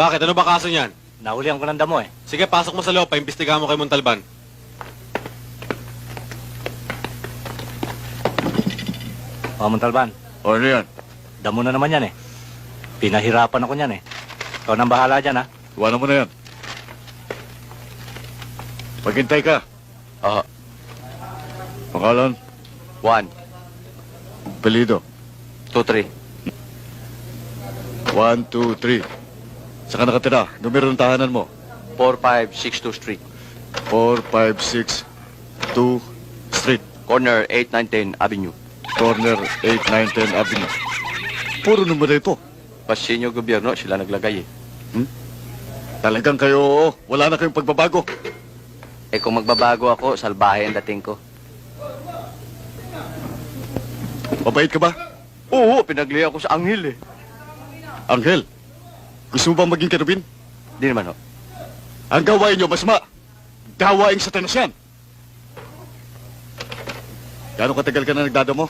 Bakit? Ano ba kaso niyan? Nahulihan ko ng damo eh. Sige, pasok mo sa loob. Paimbestigahan mo kay Montalban. Montalban, O, ano yan? damo na naman yan eh. Pinahirapan ako niyan eh. Ikaw nang bahala dyan ha. Iwanan mo na yan. Maghintay ka. Oo. Pangalan, 1, apelido. 2, 3. 1, 2, 3. Saan ka nakatira? Numero ng tahanan mo. 4562 Street. 4562 Street. Corner 8910 Avenue. Corner 8910 Avenue. Puro numero ito. Pasinyo gobyerno, sila naglagay eh. Talagang kayo, oo. Wala na kayong pagbabago. Eh kung magbabago ako, salbahe ang dating ko. Mabait ka ba? Oo, pinagli ako sa anghel eh. Anghel, gusto mo bang maging kerubin? Di naman ho. Ang gawain nyo, masama. Gawaing satanas yan. Gano'ng katagal ka na nagdadamo?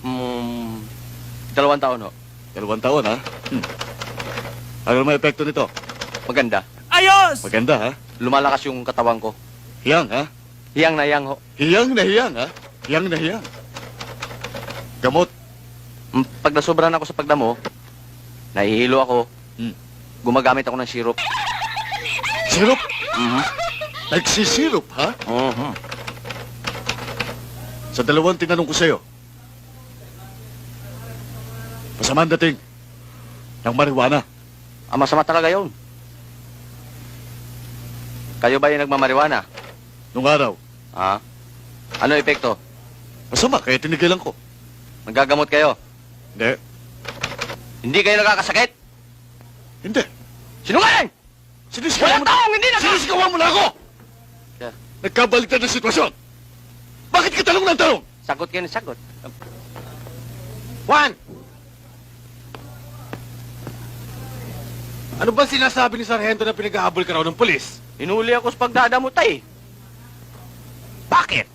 2 taon ho. 2 taon, ha? Ano naman epekto nito? Maganda. Maganda, ha? Lumalakas yung katawan ko. Hiyang, ha? Hiyang na hiyang ho. Hiyang na hiyang, ha? Hiyang na hiyang. Gamot. Pag nasobran ako sa pagdamo, nahihilo ako. Gumagamit ako ng syrup. Sirup? Mhm. Nagsisirup, ha? Mhm. Sa dalawang tinanong ko sa'yo, masama ang dating ng marijuana. Ang masama talaga yun. Kayo ba yung nagmamariwana? Nung araw, Ha? Ano epekto? masama, kaya tinigilan ko. Nagagamot kayo? Hindi. Hindi kayo nakakasakit? Hindi. Sinungaling! Sinisigawan Walang taong hindi naka... Sinisigawan mo na ako! Yeah. Nagkabaliktad ng sitwasyon. Bakit ka tanong ng tanong? Sagot kayo ng sagot. Juan! Ano ba sinasabi ni Sargento na pinag-ahabol ka raw ng pulis? Hinuli ako sa pagdadamot eh. Bakit?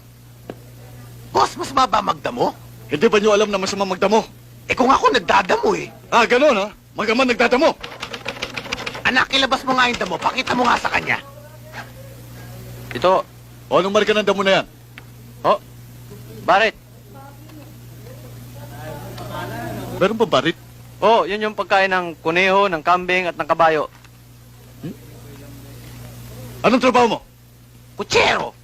Boss, mas maba magdamo? Hindi ba niyo alam na masama magdamo? Eh kung ako nagdadamo eh. Ah, gano'n, ha? Magaman nagdadamo. Anak, ilabas mo nga yung damo. Pakita mo nga sa kanya. Ito, O, anong marka ng damo na yan? oh, Barit. Meron ba barit? Oh, yun yung pagkain ng kuneho, ng kambing at ng kabayo. Anong trabaho mo? Kutsero.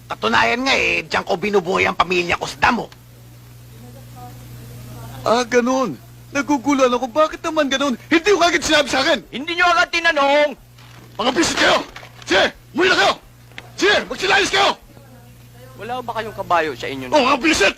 Katunayan nga eh, diyan ko binubuhay ang pamilya ko sa damo. Ah, gano'n. Nagugulan ako. Bakit naman gano'n? Hindi ko kagad sinabi sa akin. Hindi nyo agad tinanong! Mga bisit kayo! Sige, muli na kayo! Sige, magsilayas kayo! Wala ba kayong kabayo sa inyo? Oh, mga bisit!